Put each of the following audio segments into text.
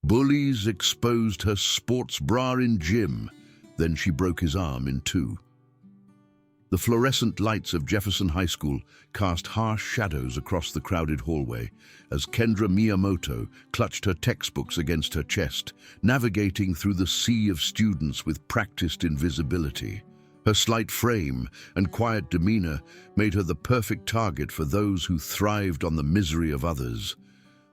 Bullies exposed her sports bra in gym, then she broke his arm in two. The fluorescent lights of Jefferson High School cast harsh shadows across the crowded hallway as Kendra Miyamoto clutched her textbooks against her chest, navigating through the sea of students with practiced invisibility. Her slight frame and quiet demeanor made her the perfect target for those who thrived on the misery of others,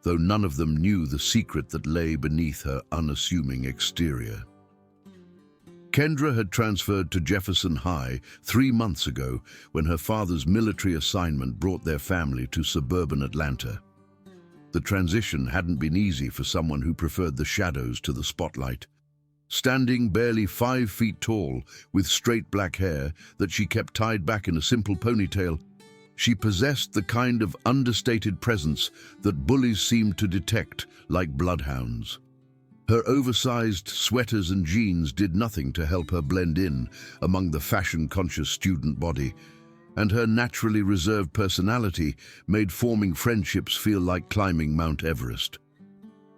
though none of them knew the secret that lay beneath her unassuming exterior. Kendra had transferred to Jefferson High 3 months ago when her father's military assignment brought their family to suburban Atlanta. The transition hadn't been easy for someone who preferred the shadows to the spotlight. Standing barely 5 feet tall, with straight black hair that she kept tied back in a simple ponytail, she possessed the kind of understated presence that bullies seemed to detect like bloodhounds. Her oversized sweaters and jeans did nothing to help her blend in among the fashion-conscious student body, and her naturally reserved personality made forming friendships feel like climbing Mount Everest.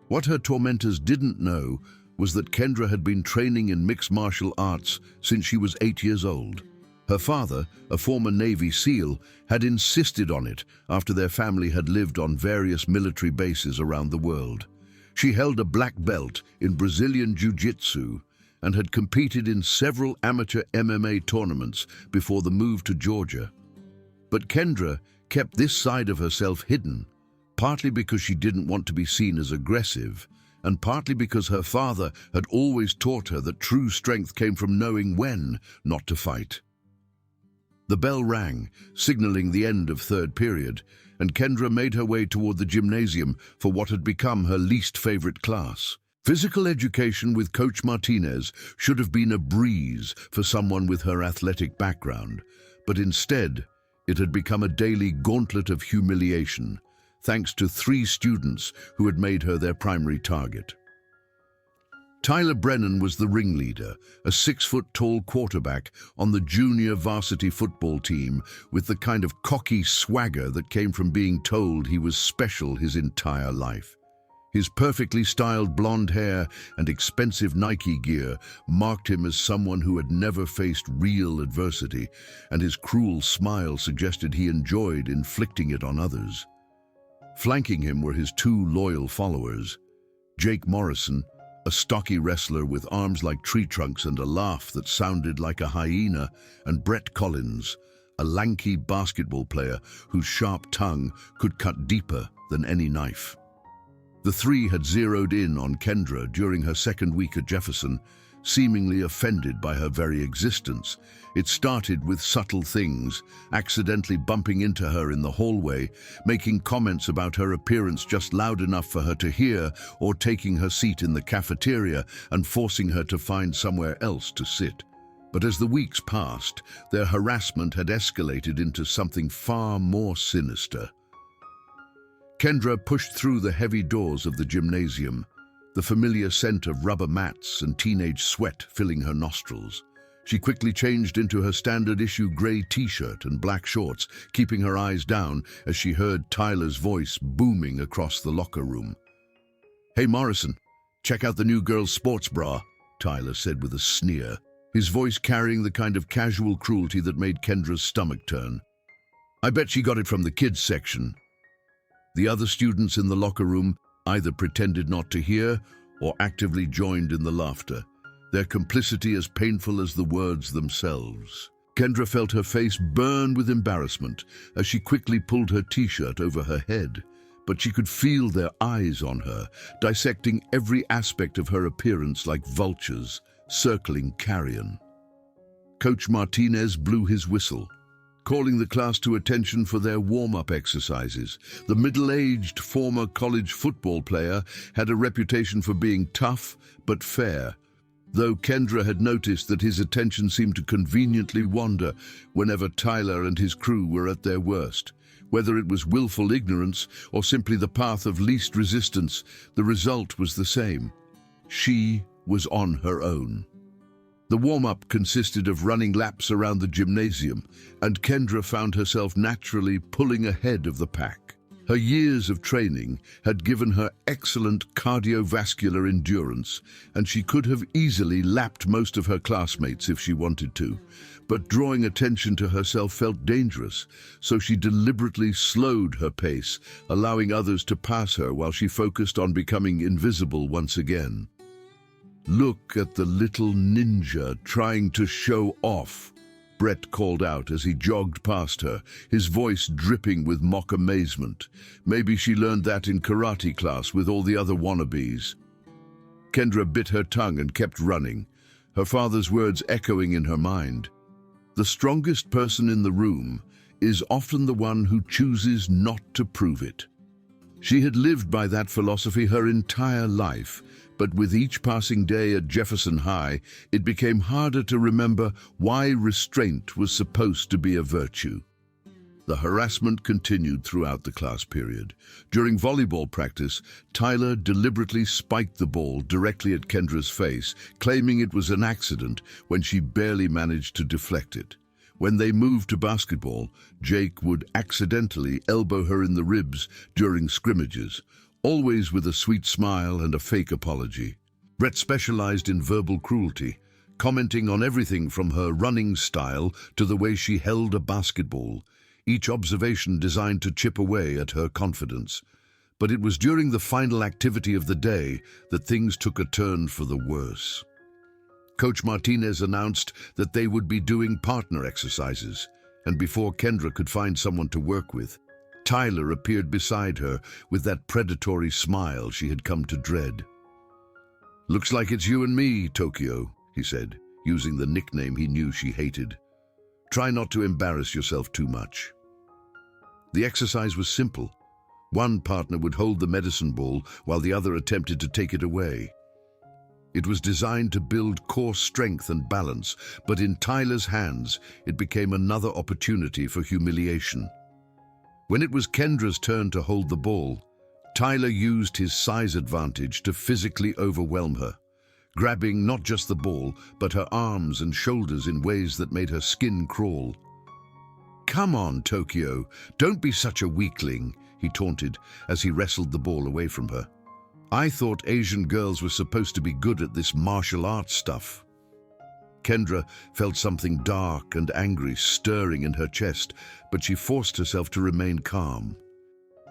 What her tormentors didn't know was that Kendra had been training in mixed martial arts since she was 8 years old. Her father, a former Navy SEAL, had insisted on it after their family had lived on various military bases around the world. She held a black belt in Brazilian Jiu-Jitsu and had competed in several amateur MMA tournaments before the move to Georgia. But Kendra kept this side of herself hidden, partly because she didn't want to be seen as aggressive, and partly because her father had always taught her that true strength came from knowing when not to fight. The bell rang, signaling the end of third period, and Kendra made her way toward the gymnasium for what had become her least favorite class. Physical education with Coach Martinez should have been a breeze for someone with her athletic background, but instead, it had become a daily gauntlet of humiliation, thanks to 3 students who had made her their primary target. Tyler Brennan was the ringleader, a 6-foot-tall quarterback on the junior varsity football team with the kind of cocky swagger that came from being told he was special his entire life. His perfectly styled blonde hair and expensive Nike gear marked him as someone who had never faced real adversity, and his cruel smile suggested he enjoyed inflicting it on others. Flanking him were his 2 loyal followers, Jake Morrison, a stocky wrestler with arms like tree trunks and a laugh that sounded like a hyena, and Brett Collins, a lanky basketball player whose sharp tongue could cut deeper than any knife. The 3 had zeroed in on Kendra during her second week at Jefferson, seemingly offended by her very existence. It started with subtle things, accidentally bumping into her in the hallway, making comments about her appearance just loud enough for her to hear, or taking her seat in the cafeteria and forcing her to find somewhere else to sit. But as the weeks passed, their harassment had escalated into something far more sinister. Kendra pushed through the heavy doors of the gymnasium, the familiar scent of rubber mats and teenage sweat filling her nostrils. She quickly changed into her standard-issue gray t-shirt and black shorts, keeping her eyes down as she heard Tyler's voice booming across the locker room. "Hey Morrison, check out the new girl's sports bra," Tyler said with a sneer, his voice carrying the kind of casual cruelty that made Kendra's stomach turn. "I bet she got it from the kids section." The other students in the locker room either pretended not to hear or actively joined in the laughter, their complicity as painful as the words themselves. Kendra felt her face burn with embarrassment as she quickly pulled her t-shirt over her head, but she could feel their eyes on her, dissecting every aspect of her appearance like vultures circling carrion. Coach Martinez blew his whistle, calling the class to attention for their warm-up exercises. The middle-aged former college football player had a reputation for being tough but fair, though Kendra had noticed that his attention seemed to conveniently wander whenever Tyler and his crew were at their worst. Whether it was willful ignorance or simply the path of least resistance, the result was the same. She was on her own. The warm-up consisted of running laps around the gymnasium, and Kendra found herself naturally pulling ahead of the pack. Her years of training had given her excellent cardiovascular endurance, and she could have easily lapped most of her classmates if she wanted to. But drawing attention to herself felt dangerous, so she deliberately slowed her pace, allowing others to pass her while she focused on becoming invisible once again. "Look at the little ninja trying to show off," Brett called out as he jogged past her, his voice dripping with mock amazement. Maybe she learned that in karate class with all the other wannabes. Kendra bit her tongue and kept running, her father's words echoing in her mind. The strongest person in the room is often the one who chooses not to prove it. She had lived by that philosophy her entire life, but with each passing day at Jefferson High, it became harder to remember why restraint was supposed to be a virtue. The harassment continued throughout the class period. During volleyball practice, Tyler deliberately spiked the ball directly at Kendra's face, claiming it was an accident when she barely managed to deflect it. When they moved to basketball, Jake would accidentally elbow her in the ribs during scrimmages, always with a sweet smile and a fake apology. Brett specialized in verbal cruelty, commenting on everything from her running style to the way she held a basketball, each observation designed to chip away at her confidence. But it was during the final activity of the day that things took a turn for the worse. Coach Martinez announced that they would be doing partner exercises, and before Kendra could find someone to work with, Tyler appeared beside her with that predatory smile she had come to dread. "Looks like it's you and me, Tokyo," he said, using the nickname he knew she hated. "Try not to embarrass yourself too much." The exercise was simple. One partner would hold the medicine ball while the other attempted to take it away. It was designed to build core strength and balance, but in Tyler's hands, it became another opportunity for humiliation. When it was Kendra's turn to hold the ball, Tyler used his size advantage to physically overwhelm her, grabbing not just the ball, but her arms and shoulders in ways that made her skin crawl. "Come on, Tokyo, don't be such a weakling," he taunted as he wrestled the ball away from her. "I thought Asian girls were supposed to be good at this martial arts stuff." Kendra felt something dark and angry stirring in her chest, but she forced herself to remain calm.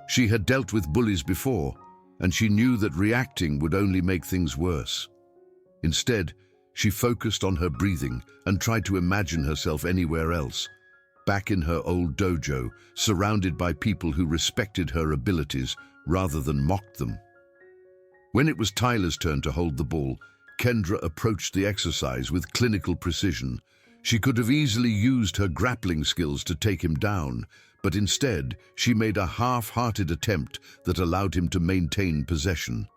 She had dealt with bullies before, and she knew that reacting would only make things worse. Instead, she focused on her breathing and tried to imagine herself anywhere else, back in her old dojo, surrounded by people who respected her abilities rather than mocked them. When it was Tyler's turn to hold the ball, Kendra approached the exercise with clinical precision. She could have easily used her grappling skills to take him down, but instead, she made a half-hearted attempt that allowed him to maintain possession.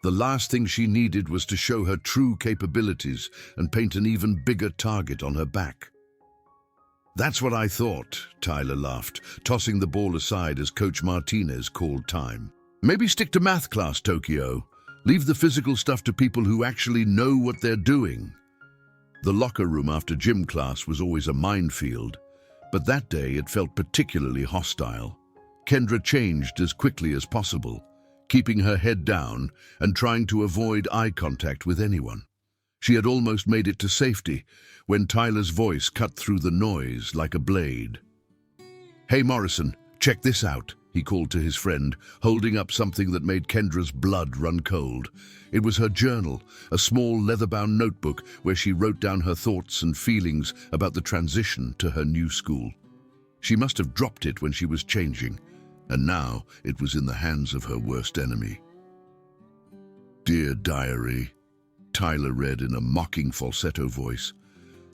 The last thing she needed was to show her true capabilities and paint an even bigger target on her back. "That's what I thought," Tyler laughed, tossing the ball aside as Coach Martinez called time. "Maybe stick to math class, Tokyo. Leave the physical stuff to people who actually know what they're doing." The locker room after gym class was always a minefield, but that day it felt particularly hostile. Kendra changed as quickly as possible, keeping her head down and trying to avoid eye contact with anyone. She had almost made it to safety when Tyler's voice cut through the noise like a blade. "Hey Morrison, check this out," he called to his friend, holding up something that made Kendra's blood run cold. It was her journal, a small leather-bound notebook where she wrote down her thoughts and feelings about the transition to her new school. She must have dropped it when she was changing, and now it was in the hands of her worst enemy. "Dear Diary," Tyler read in a mocking falsetto voice,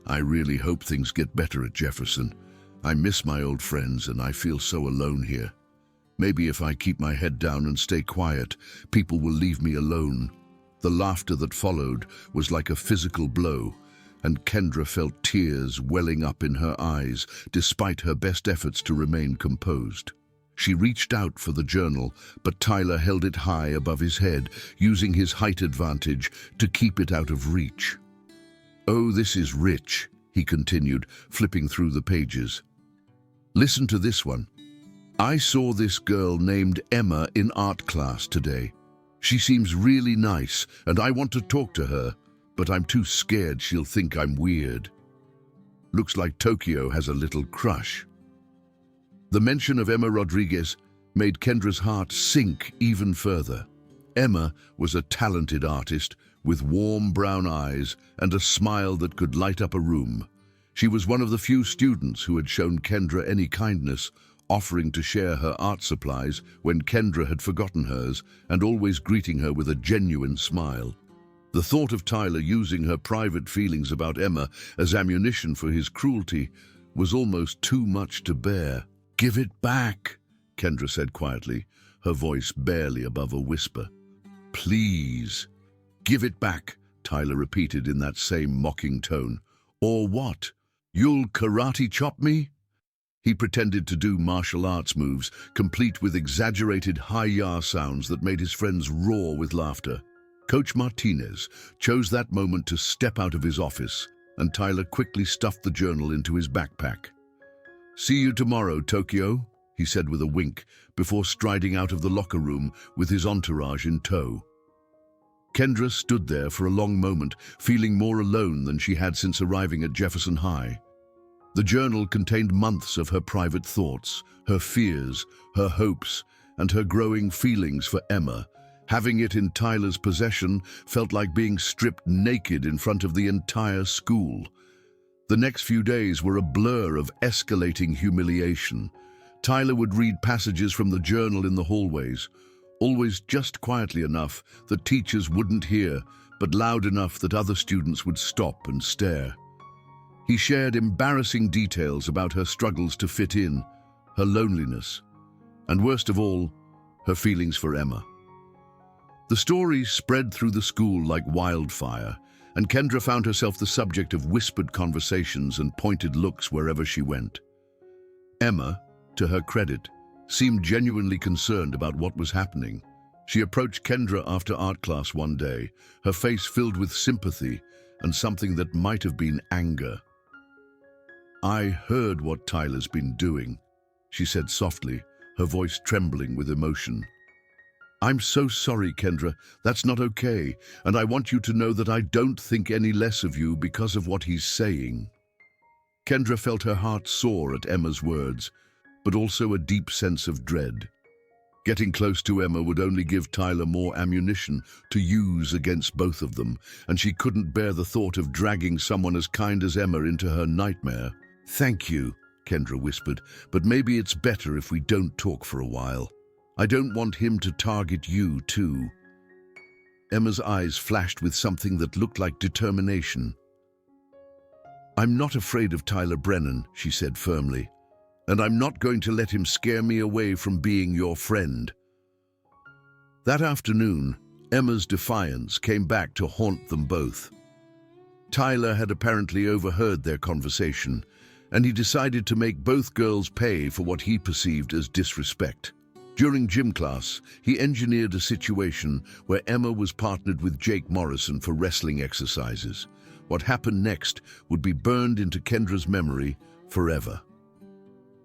"I really hope things get better at Jefferson. I miss my old friends and I feel so alone here. Maybe if I keep my head down and stay quiet, people will leave me alone." The laughter that followed was like a physical blow, and Kendra felt tears welling up in her eyes despite her best efforts to remain composed. She reached out for the journal, but Tyler held it high above his head, using his height advantage to keep it out of reach. "Oh, this is rich," he continued, flipping through the pages. "Listen to this one. I saw this girl named Emma in art class today. She seems really nice, and I want to talk to her, but I'm too scared she'll think I'm weird. Looks like Tokyo has a little crush. The mention of Emma Rodriguez made Kendra's heart sink even further. Emma was a talented artist with warm brown eyes and a smile that could light up a room. She was one of the few students who had shown Kendra any kindness, offering to share her art supplies when Kendra had forgotten hers and always greeting her with a genuine smile. The thought of Tyler using her private feelings about Emma as ammunition for his cruelty was almost too much to bear. "Give it back," Kendra said quietly, her voice barely above a whisper. "Please." "Give it back," Tyler repeated in that same mocking tone. "Or what? You'll karate chop me?" He pretended to do martial arts moves, complete with exaggerated hi-ya sounds that made his friends roar with laughter. Coach Martinez chose that moment to step out of his office, and Tyler quickly stuffed the journal into his backpack. "See you tomorrow, Tokyo," he said with a wink, before striding out of the locker room with his entourage in tow. Kendra stood there for a long moment, feeling more alone than she had since arriving at Jefferson High. The journal contained months of her private thoughts, her fears, her hopes, and her growing feelings for Emma. Having it in Tyler's possession felt like being stripped naked in front of the entire school. The next few days were a blur of escalating humiliation. Tyler would read passages from the journal in the hallways, always just quietly enough that teachers wouldn't hear, but loud enough that other students would stop and stare. He shared embarrassing details about her struggles to fit in, her loneliness, and worst of all, her feelings for Emma. The story spread through the school like wildfire, and Kendra found herself the subject of whispered conversations and pointed looks wherever she went. Emma, to her credit, seemed genuinely concerned about what was happening. She approached Kendra after art class one day, her face filled with sympathy and something that might have been anger. "I heard what Tyler's been doing," she said softly, her voice trembling with emotion. "I'm so sorry, Kendra. That's not okay, and I want you to know that I don't think any less of you because of what he's saying." Kendra felt her heart soar at Emma's words, but also a deep sense of dread. Getting close to Emma would only give Tyler more ammunition to use against both of them, and she couldn't bear the thought of dragging someone as kind as Emma into her nightmare. "Thank you," Kendra whispered, "but maybe it's better if we don't talk for a while. I don't want him to target you, too." Emma's eyes flashed with something that looked like determination. "I'm not afraid of Tyler Brennan," she said firmly, "and I'm not going to let him scare me away from being your friend." That afternoon, Emma's defiance came back to haunt them both. Tyler had apparently overheard their conversation, and he decided to make both girls pay for what he perceived as disrespect. During gym class, he engineered a situation where Emma was partnered with Jake Morrison for wrestling exercises. What happened next would be burned into Kendra's memory forever.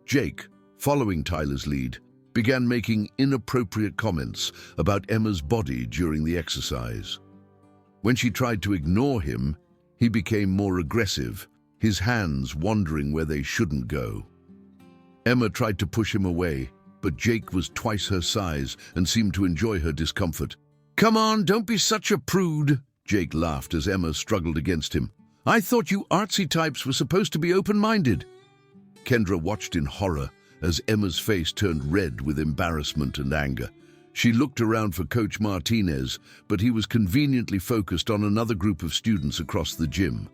Jake, following Tyler's lead, began making inappropriate comments about Emma's body during the exercise. When she tried to ignore him, he became more aggressive, his hands wandering where they shouldn't go. Emma tried to push him away, but Jake was twice her size and seemed to enjoy her discomfort. "Come on, don't be such a prude," Jake laughed as Emma struggled against him. "I thought you artsy types were supposed to be open-minded." Kendra watched in horror as Emma's face turned red with embarrassment and anger. She looked around for Coach Martinez, but he was conveniently focused on another group of students across the gym.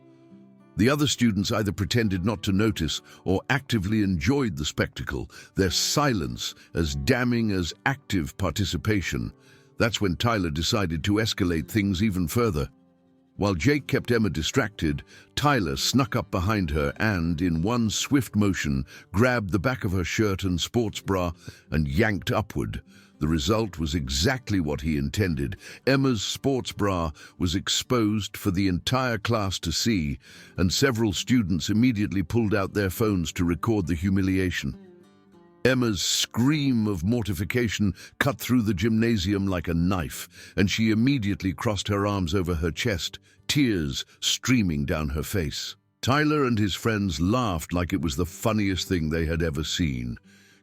The other students either pretended not to notice or actively enjoyed the spectacle, their silence as damning as active participation. That's when Tyler decided to escalate things even further. While Jake kept Emma distracted, Tyler snuck up behind her and, in one swift motion, grabbed the back of her shirt and sports bra and yanked upward. The result was exactly what he intended. Emma's sports bra was exposed for the entire class to see, and several students immediately pulled out their phones to record the humiliation. Emma's scream of mortification cut through the gymnasium like a knife, and she immediately crossed her arms over her chest, tears streaming down her face. Tyler and his friends laughed like it was the funniest thing they had ever seen,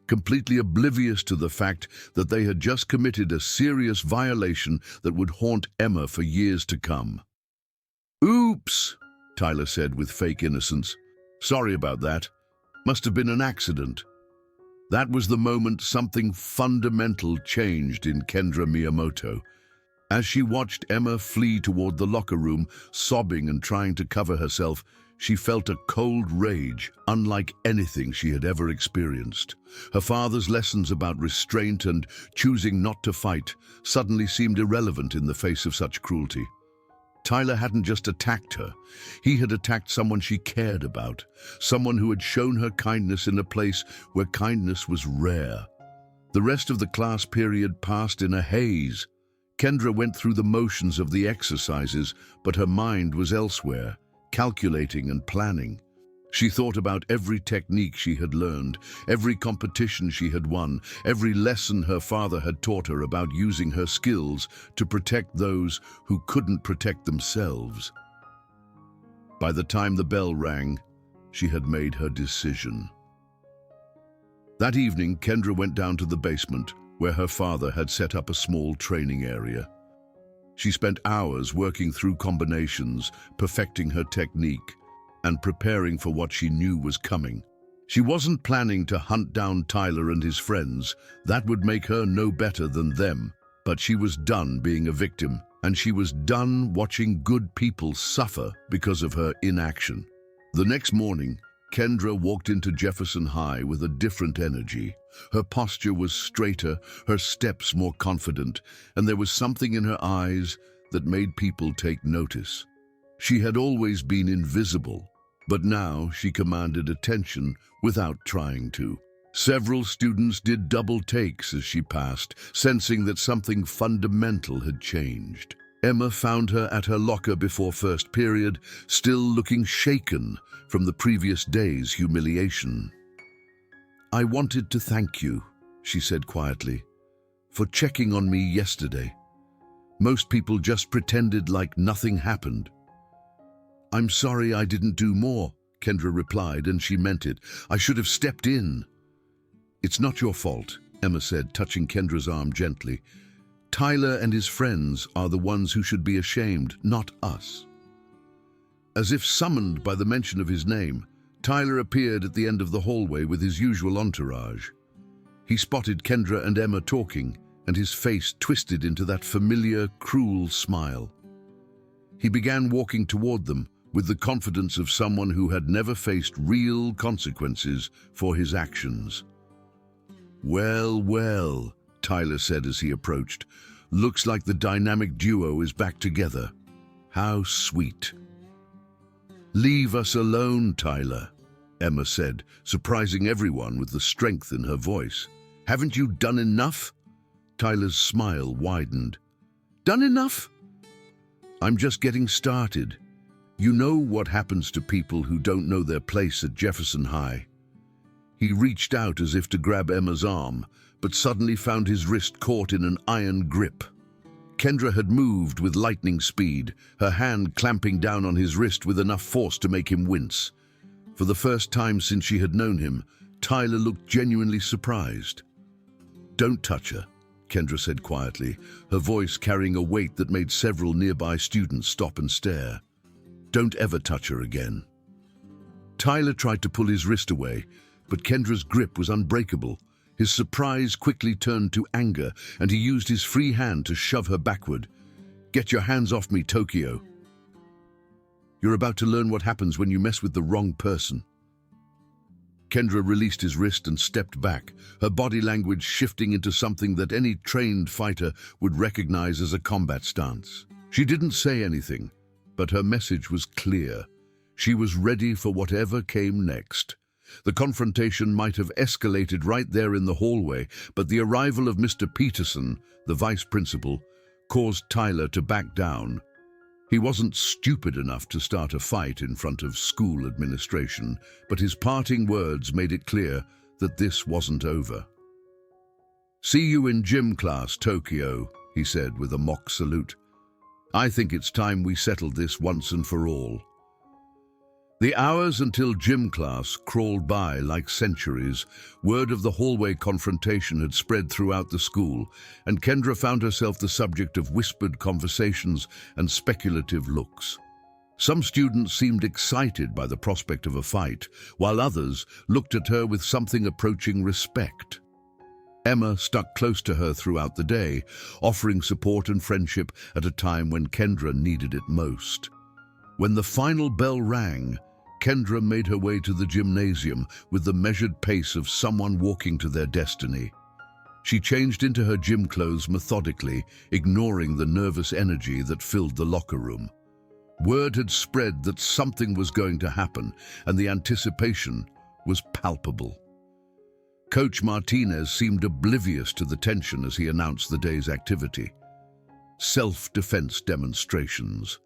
completely oblivious to the fact that they had just committed a serious violation that would haunt Emma for years to come. "Oops," Tyler said with fake innocence. "Sorry about that. Must have been an accident." That was the moment something fundamental changed in Kendra Miyamoto. As she watched Emma flee toward the locker room, sobbing and trying to cover herself, she felt a cold rage unlike anything she had ever experienced. Her father's lessons about restraint and choosing not to fight suddenly seemed irrelevant in the face of such cruelty. Tyler hadn't just attacked her. He had attacked someone she cared about, someone who had shown her kindness in a place where kindness was rare. The rest of the class period passed in a haze. Kendra went through the motions of the exercises, but her mind was elsewhere, calculating and planning. She thought about every technique she had learned, every competition she had won, every lesson her father had taught her about using her skills to protect those who couldn't protect themselves. By the time the bell rang, she had made her decision. That evening, Kendra went down to the basement, where her father had set up a small training area. She spent hours working through combinations, perfecting her technique, and preparing for what she knew was coming. She wasn't planning to hunt down Tyler and his friends. That would make her no better than them. But she was done being a victim, and she was done watching good people suffer because of her inaction. The next morning, Kendra walked into Jefferson High with a different energy. Her posture was straighter, her steps more confident, and there was something in her eyes that made people take notice. She had always been invisible, but now she commanded attention without trying to. Several students did double takes as she passed, sensing that something fundamental had changed. Emma found her at her locker before first period, still looking shaken from the previous day's humiliation. "I wanted to thank you," she said quietly, "for checking on me yesterday. Most people just pretended like nothing happened." "I'm sorry I didn't do more," Kendra replied, and she meant it. "I should have stepped in." "It's not your fault," Emma said, touching Kendra's arm gently. "Tyler and his friends are the ones who should be ashamed, not us." As if summoned by the mention of his name, Tyler appeared at the end of the hallway with his usual entourage. He spotted Kendra and Emma talking, and his face twisted into that familiar, cruel smile. He began walking toward them, with the confidence of someone who had never faced real consequences for his actions. "Well, well," Tyler said as he approached. "Looks like the dynamic duo is back together. How sweet." "Leave us alone, Tyler," Emma said, surprising everyone with the strength in her voice. "Haven't you done enough?" Tyler's smile widened. "Done enough? I'm just getting started. You know what happens to people who don't know their place at Jefferson High." He reached out as if to grab Emma's arm, but suddenly found his wrist caught in an iron grip. Kendra had moved with lightning speed, her hand clamping down on his wrist with enough force to make him wince. For the first time since she had known him, Tyler looked genuinely surprised. "Don't touch her," Kendra said quietly, her voice carrying a weight that made several nearby students stop and stare. "Don't ever touch her again." Tyler tried to pull his wrist away, but Kendra's grip was unbreakable. His surprise quickly turned to anger, and he used his free hand to shove her backward. "Get your hands off me, Tokyo. You're about to learn what happens when you mess with the wrong person." Kendra released his wrist and stepped back, her body language shifting into something that any trained fighter would recognize as a combat stance. She didn't say anything, but her message was clear. She was ready for whatever came next. The confrontation might have escalated right there in the hallway, but the arrival of Mr. Peterson, the vice principal, caused Tyler to back down. He wasn't stupid enough to start a fight in front of school administration, but his parting words made it clear that this wasn't over. "See you in gym class, Tokyo," he said with a mock salute. "I think it's time we settled this once and for all." The hours until gym class crawled by like centuries. Word of the hallway confrontation had spread throughout the school, and Kendra found herself the subject of whispered conversations and speculative looks. Some students seemed excited by the prospect of a fight, while others looked at her with something approaching respect. Emma stuck close to her throughout the day, offering support and friendship at a time when Kendra needed it most. When the final bell rang, Kendra made her way to the gymnasium with the measured pace of someone walking to their destiny. She changed into her gym clothes methodically, ignoring the nervous energy that filled the locker room. Word had spread that something was going to happen, and the anticipation was palpable. Coach Martinez seemed oblivious to the tension as he announced the day's activity. Self-defense demonstrations.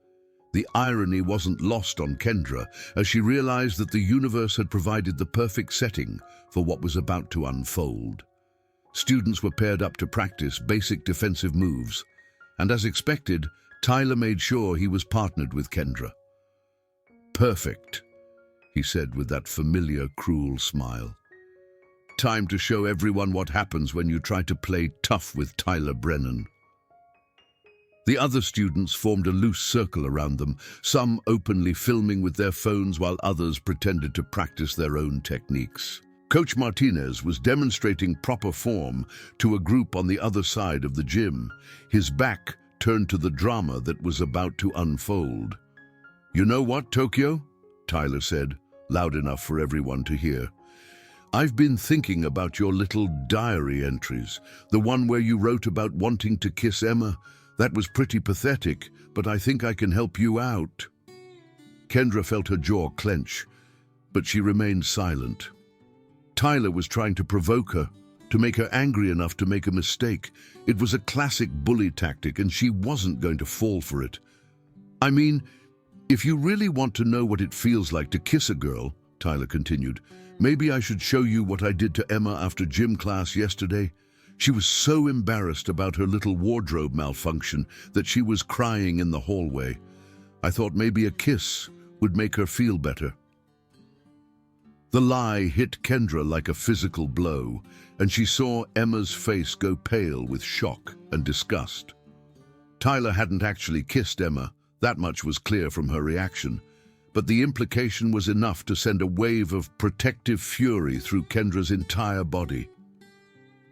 The irony wasn't lost on Kendra as she realized that the universe had provided the perfect setting for what was about to unfold. Students were paired up to practice basic defensive moves, and as expected, Tyler made sure he was partnered with Kendra. "Perfect," he said with that familiar, cruel smile. "Time to show everyone what happens when you try to play tough with Tyler Brennan." The other students formed a loose circle around them, some openly filming with their phones while others pretended to practice their own techniques. Coach Martinez was demonstrating proper form to a group on the other side of the gym, his back turned to the drama that was about to unfold. "You know what, Tokyo?" Tyler said, loud enough for everyone to hear. "I've been thinking about your little diary entries, the one where you wrote about wanting to kiss Emma. That was pretty pathetic, but I think I can help you out." Kendra felt her jaw clench, but she remained silent. Tyler was trying to provoke her, to make her angry enough to make a mistake. It was a classic bully tactic, and she wasn't going to fall for it. "I mean, if you really want to know what it feels like to kiss a girl," Tyler continued, "maybe I should show you what I did to Emma after gym class yesterday. She was so embarrassed about her little wardrobe malfunction that she was crying in the hallway. I thought maybe a kiss would make her feel better." The lie hit Kendra like a physical blow, and she saw Emma's face go pale with shock and disgust. Tyler hadn't actually kissed Emma, that much was clear from her reaction, but the implication was enough to send a wave of protective fury through Kendra's entire body.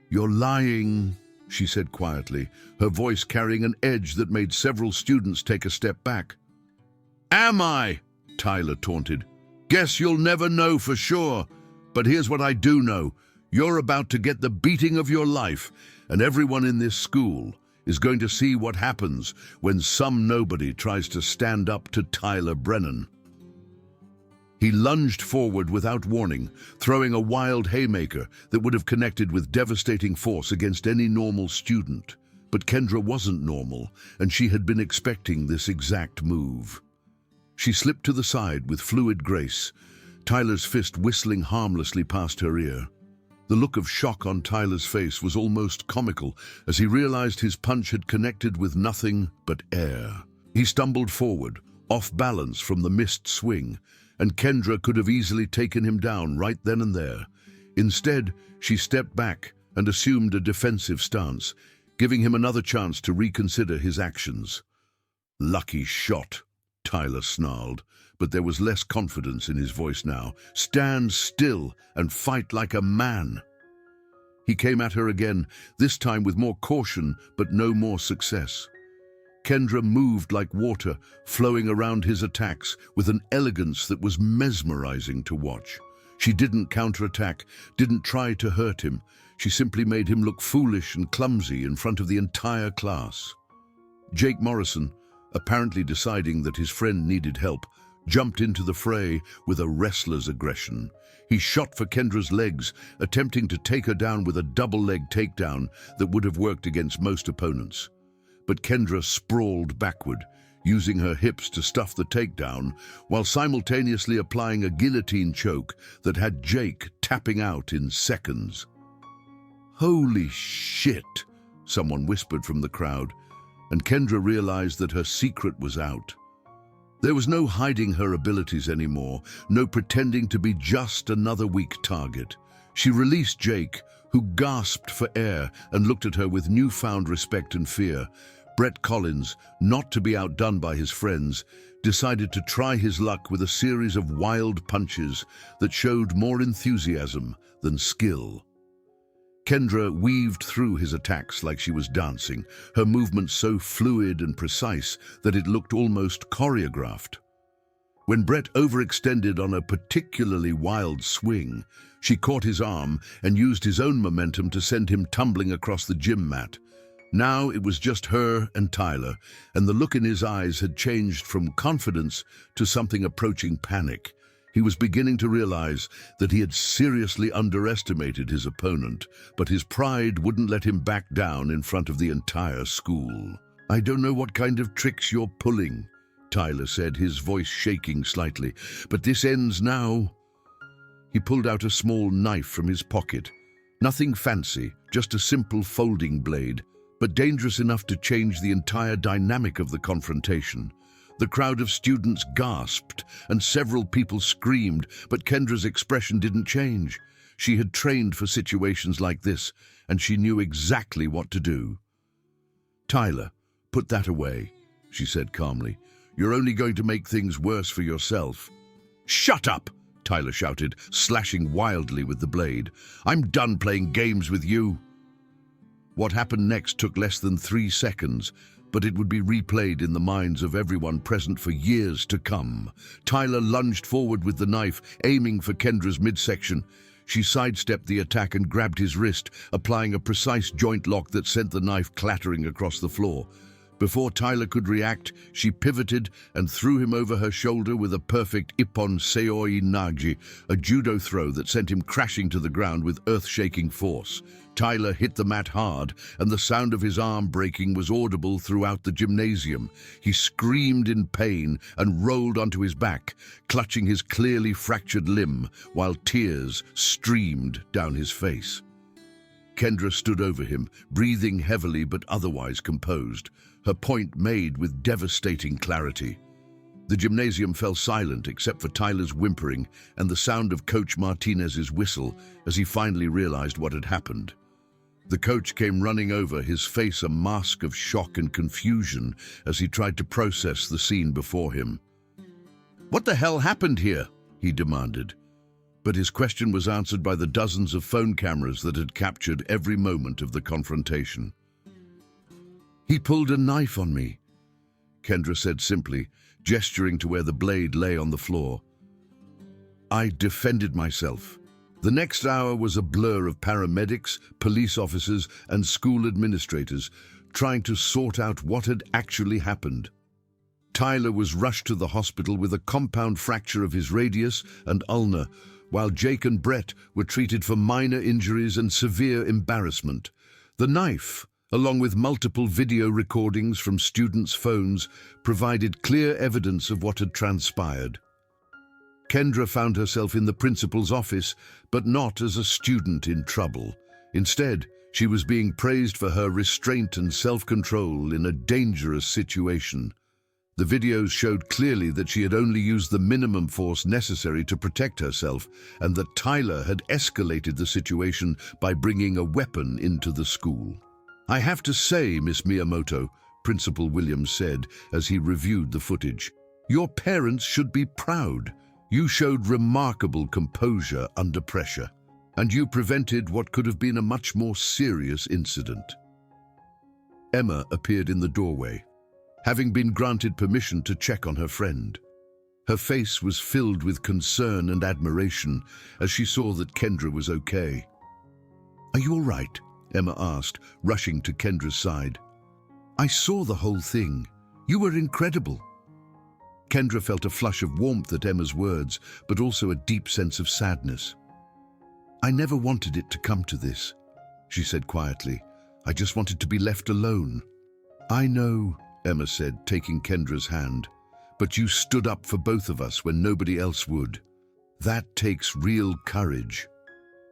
"You're lying," she said quietly, her voice carrying an edge that made several students take a step back. "Am I?" Tyler taunted. "Guess you'll never know for sure. But here's what I do know. You're about to get the beating of your life, and everyone in this school is going to see what happens when some nobody tries to stand up to Tyler Brennan." He lunged forward without warning, throwing a wild haymaker that would have connected with devastating force against any normal student. But Kendra wasn't normal, and she had been expecting this exact move. She slipped to the side with fluid grace, Tyler's fist whistling harmlessly past her ear. The look of shock on Tyler's face was almost comical as he realized his punch had connected with nothing but air. He stumbled forward, off balance from the missed swing, and Kendra could have easily taken him down right then and there. Instead, she stepped back and assumed a defensive stance, giving him another chance to reconsider his actions. "Lucky shot," Tyler snarled, but there was less confidence in his voice now. "Stand still and fight like a man." He came at her again, this time with more caution but no more success. Kendra moved like water, flowing around his attacks with an elegance that was mesmerizing to watch. She didn't counterattack, didn't try to hurt him. She simply made him look foolish and clumsy in front of the entire class. Jake Morrison, apparently deciding that his friend needed help, jumped into the fray with a wrestler's aggression. He shot for Kendra's legs, attempting to take her down with a double-leg takedown that would have worked against most opponents. But Kendra sprawled backward. using her hips to stuff the takedown while simultaneously applying a guillotine choke that had Jake tapping out in seconds. "Holy shit," someone whispered from the crowd, and Kendra realized that her secret was out. There was no hiding her abilities anymore, no pretending to be just another weak target. She released Jake, who gasped for air and looked at her with newfound respect and fear. Brett Collins, not to be outdone by his friends, decided to try his luck with a series of wild punches that showed more enthusiasm than skill. Kendra weaved through his attacks like she was dancing, her movements so fluid and precise that it looked almost choreographed. When Brett overextended on a particularly wild swing, she caught his arm and used his own momentum to send him tumbling across the gym mat. Now it was just her and Tyler, and the look in his eyes had changed from confidence to something approaching panic. He was beginning to realize that he had seriously underestimated his opponent, but his pride wouldn't let him back down in front of the entire school. "I don't know what kind of tricks you're pulling," Tyler said, his voice shaking slightly, "but this ends now." He pulled out a small knife from his pocket. Nothing fancy, just a simple folding blade, but dangerous enough to change the entire dynamic of the confrontation. The crowd of students gasped, and several people screamed, but Kendra's expression didn't change. She had trained for situations like this, and she knew exactly what to do. "Tyler, put that away," she said calmly. "You're only going to make things worse for yourself." "Shut up!" Tyler shouted, slashing wildly with the blade. "I'm done playing games with you." What happened next took less than 3 seconds, but it would be replayed in the minds of everyone present for years to come. Tyler lunged forward with the knife, aiming for Kendra's midsection. She sidestepped the attack and grabbed his wrist, applying a precise joint lock that sent the knife clattering across the floor. Before Tyler could react, she pivoted and threw him over her shoulder with a perfect Ippon Seoi Nagi, a judo throw that sent him crashing to the ground with earth-shaking force. Tyler hit the mat hard, and the sound of his arm breaking was audible throughout the gymnasium. He screamed in pain and rolled onto his back, clutching his clearly fractured limb, while tears streamed down his face. Kendra stood over him, breathing heavily but otherwise composed, her point made with devastating clarity. The gymnasium fell silent except for Tyler's whimpering and the sound of Coach Martinez's whistle as he finally realized what had happened. The coach came running over, his face a mask of shock and confusion as he tried to process the scene before him. "What the hell happened here?" he demanded. But his question was answered by the dozens of phone cameras that had captured every moment of the confrontation. "He pulled a knife on me," Kendra said simply, gesturing to where the blade lay on the floor. "I defended myself." The next hour was a blur of paramedics, police officers, and school administrators trying to sort out what had actually happened. Tyler was rushed to the hospital with a compound fracture of his radius and ulna, while Jake and Brett were treated for minor injuries and severe embarrassment. The knife, along with multiple video recordings from students' phones, provided clear evidence of what had transpired. Kendra found herself in the principal's office, but not as a student in trouble. Instead, she was being praised for her restraint and self-control in a dangerous situation. The videos showed clearly that she had only used the minimum force necessary to protect herself, and that Tyler had escalated the situation by bringing a weapon into the school. "I have to say, Miss Miyamoto," Principal Williams said as he reviewed the footage, "your parents should be proud. You showed remarkable composure under pressure, and you prevented what could have been a much more serious incident." Emma appeared in the doorway, having been granted permission to check on her friend. Her face was filled with concern and admiration as she saw that Kendra was okay. "Are you all right?" Emma asked, rushing to Kendra's side. "I saw the whole thing. You were incredible." Kendra felt a flush of warmth at Emma's words, but also a deep sense of sadness. "I never wanted it to come to this," she said quietly. "I just wanted to be left alone." "I know," Emma said, taking Kendra's hand. "But you stood up for both of us when nobody else would. That takes real courage."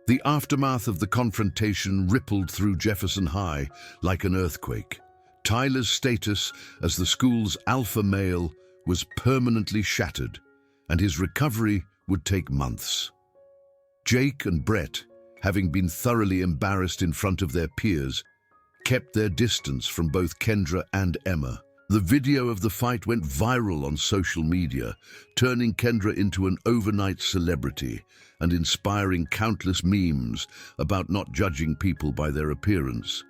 The aftermath of the confrontation rippled through Jefferson High like an earthquake. Tyler's status as the school's alpha male was permanently shattered, and his recovery would take months. Jake and Brett, having been thoroughly embarrassed in front of their peers, kept their distance from both Kendra and Emma. The video of the fight went viral on social media, turning Kendra into an overnight celebrity and inspiring countless memes about not judging people by their appearance.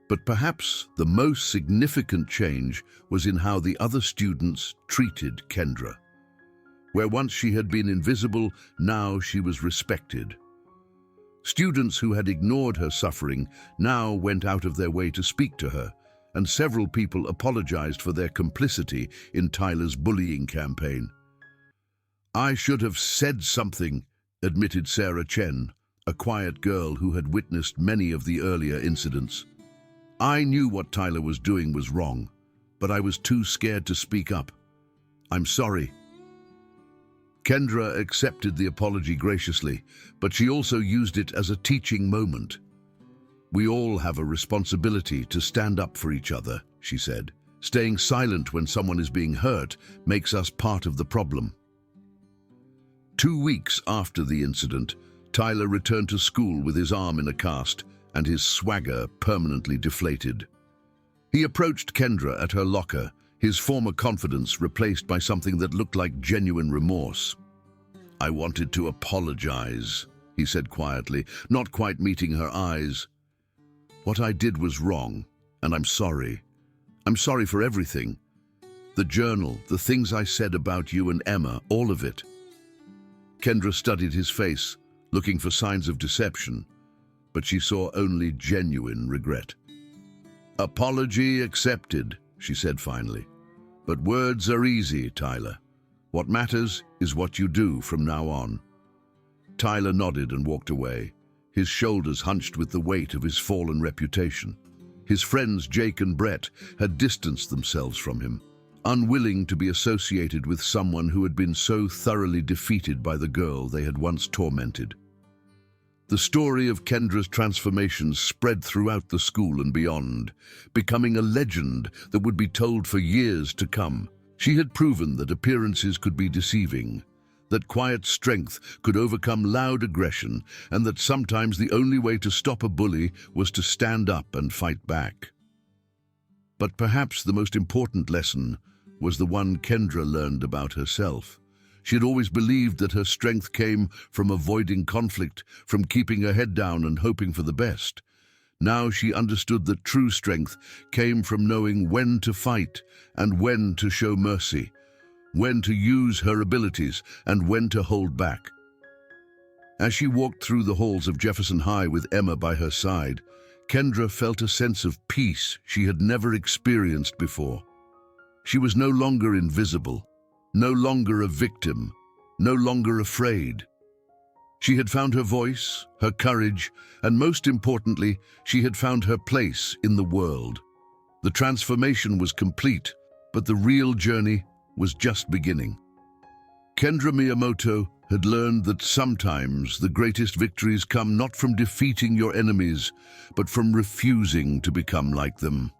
But perhaps the most significant change was in how the other students treated Kendra. Where once she had been invisible, now she was respected. Students who had ignored her suffering now went out of their way to speak to her, and several people apologized for their complicity in Tyler's bullying campaign. "I should have said something," admitted Sarah Chen, a quiet girl who had witnessed many of the earlier incidents. "I knew what Tyler was doing was wrong, but I was too scared to speak up. I'm sorry." Kendra accepted the apology graciously, but she also used it as a teaching moment. "We all have a responsibility to stand up for each other," she said. "Staying silent when someone is being hurt makes us part of the problem." 2 weeks after the incident, Tyler returned to school with his arm in a cast and his swagger permanently deflated. He approached Kendra at her locker, his former confidence replaced by something that looked like genuine remorse. "I wanted to apologize," he said quietly, not quite meeting her eyes. "What I did was wrong, and I'm sorry. I'm sorry for everything. The journal, the things I said about you and Emma, all of it." Kendra studied his face, looking for signs of deception, but she saw only genuine regret. "Apology accepted," she said finally. "But words are easy, Tyler. What matters is what you do from now on." Tyler nodded and walked away, his shoulders hunched with the weight of his fallen reputation. His friends Jake and Brett had distanced themselves from him, unwilling to be associated with someone who had been so thoroughly defeated by the girl they had once tormented. The story of Kendra's transformation spread throughout the school and beyond, becoming a legend that would be told for years to come. She had proven that appearances could be deceiving, that quiet strength could overcome loud aggression, and that sometimes the only way to stop a bully was to stand up and fight back. But perhaps the most important lesson was the one Kendra learned about herself. She had always believed that her strength came from avoiding conflict, from keeping her head down and hoping for the best. Now she understood that true strength came from knowing when to fight and when to show mercy, when to use her abilities and when to hold back. As she walked through the halls of Jefferson High with Emma by her side, Kendra felt a sense of peace she had never experienced before. She was no longer invisible, no longer a victim, no longer afraid. She had found her voice, her courage, and most importantly, she had found her place in the world. The transformation was complete, but the real journey was just beginning. Kendra Miyamoto had learned that sometimes the greatest victories come not from defeating your enemies, but from refusing to become like them.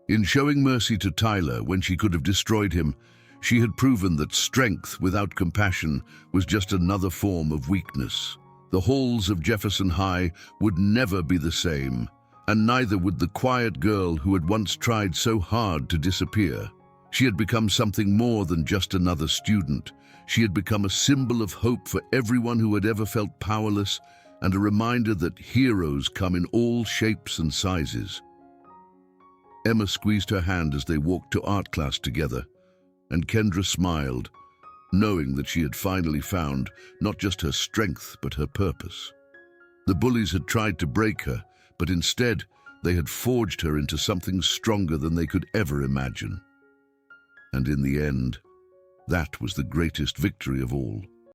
In showing mercy to Tyler when she could have destroyed him, she had proven that strength without compassion was just another form of weakness. The halls of Jefferson High would never be the same, and neither would the quiet girl who had once tried so hard to disappear. She had become something more than just another student. She had become a symbol of hope for everyone who had ever felt powerless, and a reminder that heroes come in all shapes and sizes. Emma squeezed her hand as they walked to art class together, and Kendra smiled, knowing that she had finally found not just her strength but her purpose. The bullies had tried to break her, but instead they had forged her into something stronger than they could ever imagine. And in the end, that was the greatest victory of all.